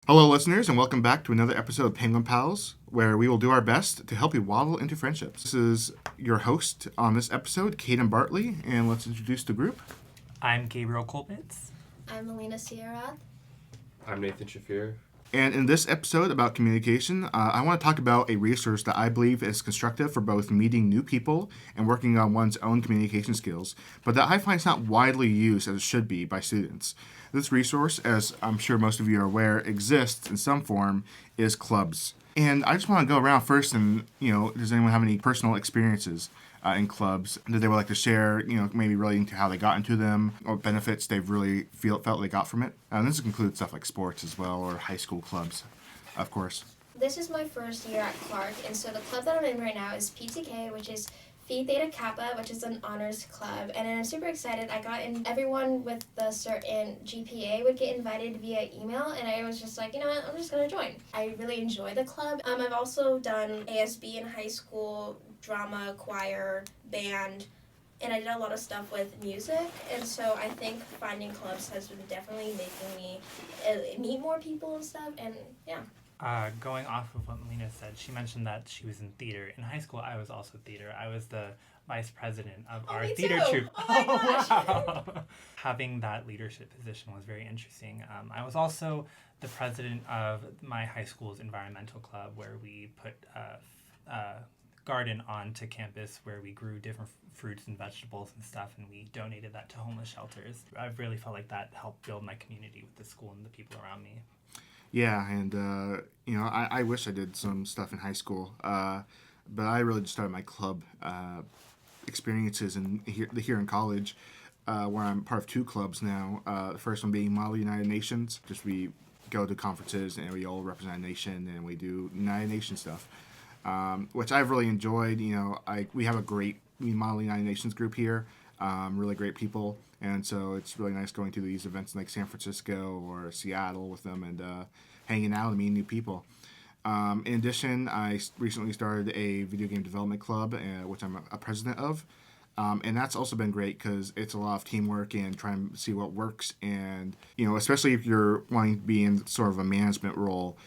Hello, listeners, and welcome back to another episode of Penguin Pals, where we will do our best to help you waddle into friendships. This is your host on this episode, Caden Bartley, and let's introduce the group. I'm Gabriel Kolbitz. I'm Melina Sierra. I'm Nathan Shafir. And in this episode about communication, I want to talk about a resource that I believe is constructive for both meeting new people and working on one's own communication skills, but that I find is not widely used as it should be by students. This resource, as I'm sure most of you are aware, exists in some form, is clubs. And I just want to go around first and, does anyone have any personal experiences in clubs that they would like to share, maybe relating to how they got into them or benefits they've really felt they got from it? And this includes stuff like sports as well, or high school clubs, of course. This is my first year at Clark, and so the club that I'm in right now is PTK, which is Phi Theta Kappa, which is an honors club, and I'm super excited. I got in. Everyone with the certain GPA would get invited via email, and I was just like, you know what, I'm just gonna join. I really enjoy the club. I've also done ASB in high school, drama, choir, band, and I did a lot of stuff with music, and so I think finding clubs has been definitely making me meet more people and stuff, and yeah. Going off of what Melina said, she mentioned that she was in theater. In high school, I was also theater. I was the vice president of our me theater too. troupe. Oh my gosh. Wow. Having that leadership position was very interesting. I was also the president of my high school's environmental club, where we put a garden onto campus where we grew different fruits and vegetables and stuff, and we donated that to homeless shelters. I've really felt like that helped build my community with the school and the people around me. Yeah, and, I wish I did some stuff in high school, but I really just started my club experiences here in college, where I'm part of two clubs now. The first one being Model United Nations. Just we go to conferences and we all represent a nation and we do United Nations stuff, which I've really enjoyed. We have a great Model United Nations group here, really great people. And so it's really nice going to these events in like San Francisco or Seattle with them and hanging out and meeting new people. In addition, I recently started a video game development club, which I'm a president of. And that's also been great because it's a lot of teamwork and trying to see what works. And, especially if you're wanting to be in sort of a management role,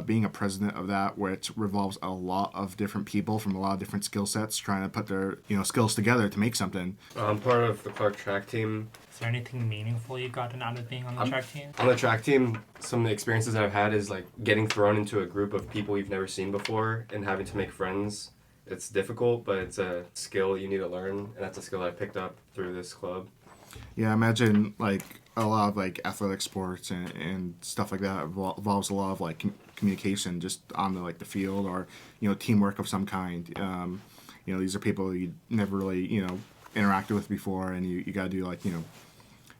being a president of that, which revolves a lot of different people from a lot of different skill sets trying to put their skills together to make something. I'm part of the Clark track team. Is there anything meaningful you've gotten out of being on the track team? On the track team, some of the experiences I've had is like getting thrown into a group of people you've never seen before and having to make friends. It's difficult, but it's a skill you need to learn, and that's a skill I picked up through this club. Yeah, I imagine like a lot of like athletic sports and stuff like that involves a lot of like communication just on the field or teamwork of some kind. These are people you never really interacted with before, and you got to do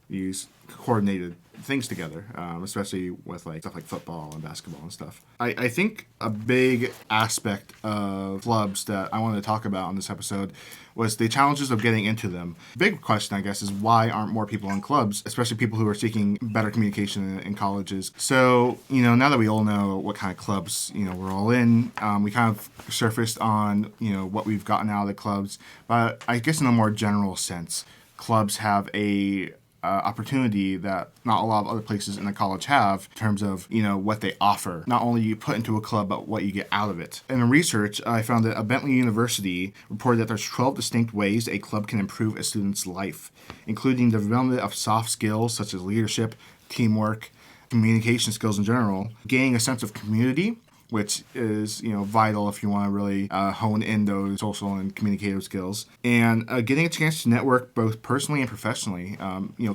use coordinated things together, especially with like stuff like football and basketball and stuff. I think a big aspect of clubs that I wanted to talk about on this episode was the challenges of getting into them. Big question, I guess, is why aren't more people in clubs, especially people who are seeking better communication in colleges? So, now that we all know what kind of clubs, we're all in, we kind of surfaced on, what we've gotten out of the clubs. But I guess in a more general sense, clubs have a opportunity that not a lot of other places in the college have in terms of what they offer. Not only you put into a club, but what you get out of it. In research, I found that Bentley University reported that there's 12 distinct ways a club can improve a student's life, including the development of soft skills such as leadership, teamwork, communication skills in general, gaining a sense of community, which is vital if you want to really hone in those social and communicative skills, and getting a chance to network both personally and professionally.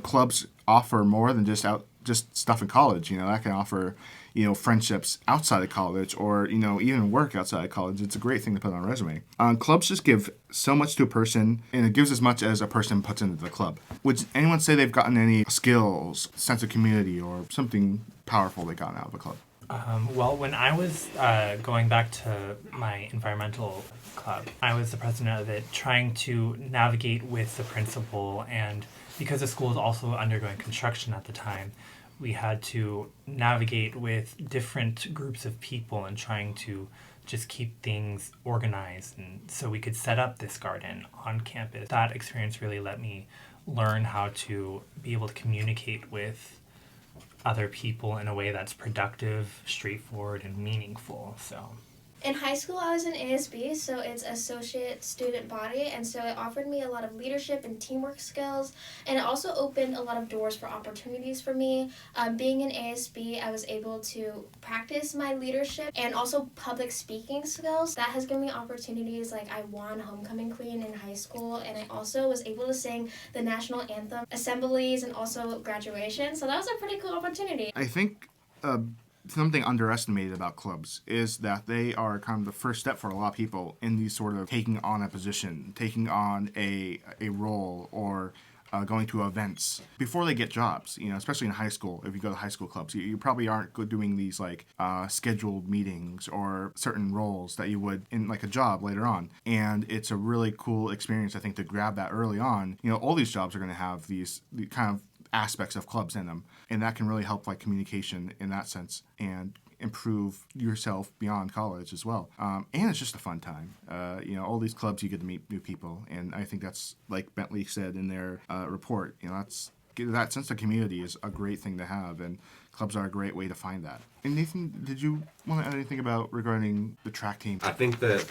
Clubs offer more than just stuff in college. That can offer friendships outside of college, or even work outside of college. It's a great thing to put on a resume. Clubs just give so much to a person, and it gives as much as a person puts into the club. Would anyone say they've gotten any skills, sense of community, or something powerful they gotten out of a club? Well, when I was going back to my environmental club, I was the president of it, trying to navigate with the principal, and because the school was also undergoing construction at the time, we had to navigate with different groups of people and trying to just keep things organized, and so we could set up this garden on campus. That experience really let me learn how to be able to communicate with other people in a way that's productive, straightforward, and meaningful. So In high school, I was in ASB, so it's Associate Student Body, and so it offered me a lot of leadership and teamwork skills, and it also opened a lot of doors for opportunities for me. Being in ASB, I was able to practice my leadership and also public speaking skills. That has given me opportunities, like I won Homecoming Queen in high school, and I also was able to sing the national anthem, assemblies, and also graduation, so that was a pretty cool opportunity. I think something underestimated about clubs is that they are kind of the first step for a lot of people in these sort of taking on a position, taking on a role, or going to events before they get jobs. Especially in high school. If you go to high school clubs, you probably aren't doing these like scheduled meetings or certain roles that you would in like a job later on. And it's a really cool experience, I think, to grab that early on. All these jobs are going to have the kind of aspects of clubs in them, and that can really help like communication in that sense and improve yourself beyond college as well. And it's just a fun time. All these clubs, you get to meet new people, and I think that's, like Bentley said in their report, that's that sense of community is a great thing to have, and clubs are a great way to find that. And Nathan, did you want to add anything about regarding the track team? I think that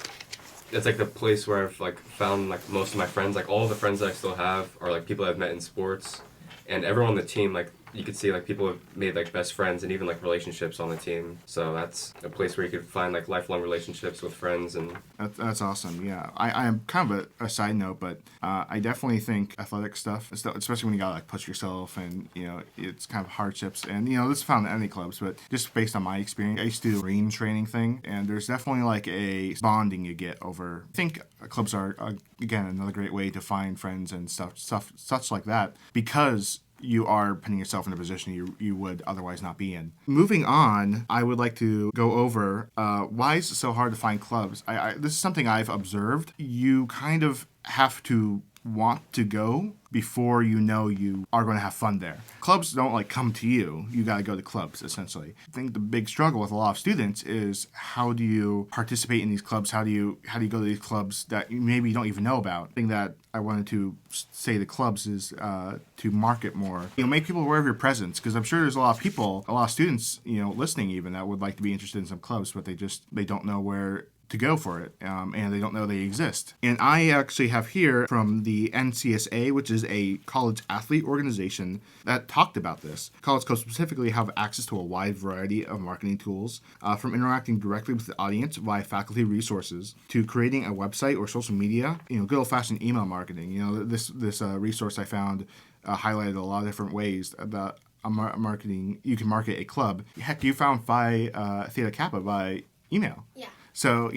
it's like the place where I've like found like most of my friends, like all the friends that I still have are like people I've met in sports. And everyone on the team, like, you could see, like, people have made, like, best friends and even, like, relationships on the team. So that's a place where you could find, like, lifelong relationships with friends. And That's awesome, yeah. I am kind of a side note, but I definitely think athletic stuff, especially when you gotta, like, push yourself and, it's kind of hardships. And, this is found in any clubs, but just based on my experience, I used to do a Marine training thing, and there's definitely, like, a bonding you get over. I think clubs are, again, another great way to find friends and stuff such like that, because you are putting yourself in a position you would otherwise not be in. Moving on, I would like to go over why is it so hard to find clubs. This is something I've observed. You kind of have to want to go before you know you are going to have fun there. Clubs don't like come to you. You got to go to clubs, essentially. I think the big struggle with a lot of students is how do you participate in these clubs? How do you go to these clubs that maybe you don't even know about? The thing that I wanted to say to clubs is to market more. Make people aware of your presence, because I'm sure there's a lot of students, listening even, that would like to be interested in some clubs, but they don't know where to go for it, and they don't know they exist. And I actually have here from the NCSA, which is a college athlete organization, that talked about this. College clubs specifically have access to a wide variety of marketing tools, from interacting directly with the audience via faculty resources to creating a website or social media, good old-fashioned email marketing. This resource I found highlighted a lot of different ways about marketing. You can market a club. Heck, you found Phi Theta Kappa by email. Yeah. So,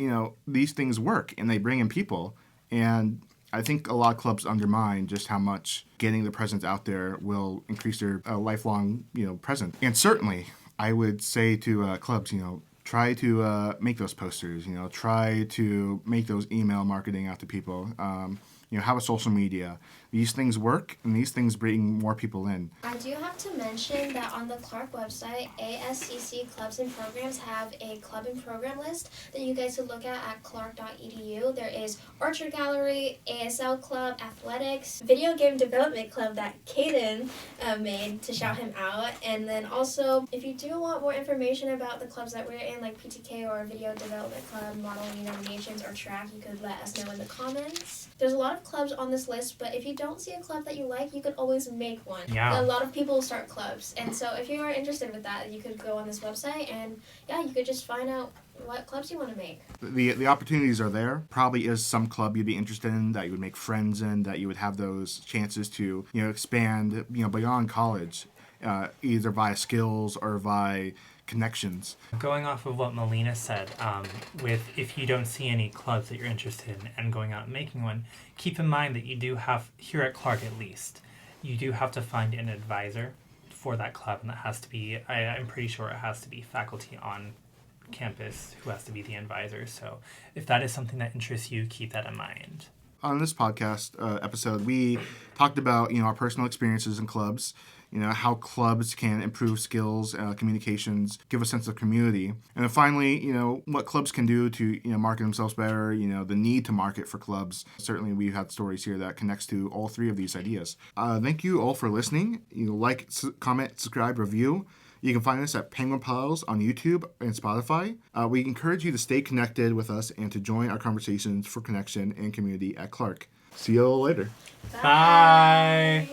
these things work, and they bring in people. And I think a lot of clubs undermine just how much getting the presence out there will increase their lifelong, presence. And certainly, I would say to clubs, try to make those posters, try to make those email marketing out to people. Have a social media. These things work, and these things bring more people in. I do have to mention that on the Clark website, ASCC Clubs and Programs have a club and program list that you guys could look at clark.edu. There is Orchard Gallery, ASL Club, Athletics, Video Game Development Club that Caden made to shout him out. And then also, if you do want more information about the clubs that we're in, like PTK or Video Development Club, Modeling United Nations, or Track, you could let us know in the comments. There's a lot of clubs on this list, but if you don't see a club that you like, you could always make one. Yeah. A lot of people start clubs, and so if you are interested with that, you could go on this website and you could just find out what clubs you want to make. The opportunities are there. Probably is some club you'd be interested in, that you would make friends in, that you would have those chances to expand beyond college, either via skills or via connections. Going off of what Melina said, with if you don't see any clubs that you're interested in and going out and making one, keep in mind that you do have, here at Clark at least, you do have to find an advisor for that club, and that has to be, I'm pretty sure it has to be faculty on campus who has to be the advisor. So if that is something that interests you, keep that in mind. On this podcast episode, we talked about our personal experiences in clubs, how clubs can improve skills, communications, give a sense of community. And then finally, what clubs can do to, market themselves better, the need to market for clubs. Certainly, we've had stories here that connects to all three of these ideas. Thank you all for listening. Like, comment, subscribe, review. You can find us at PenguinPals on YouTube and Spotify. We encourage you to stay connected with us and to join our conversations for connection and community at Clark. See you all later. Bye.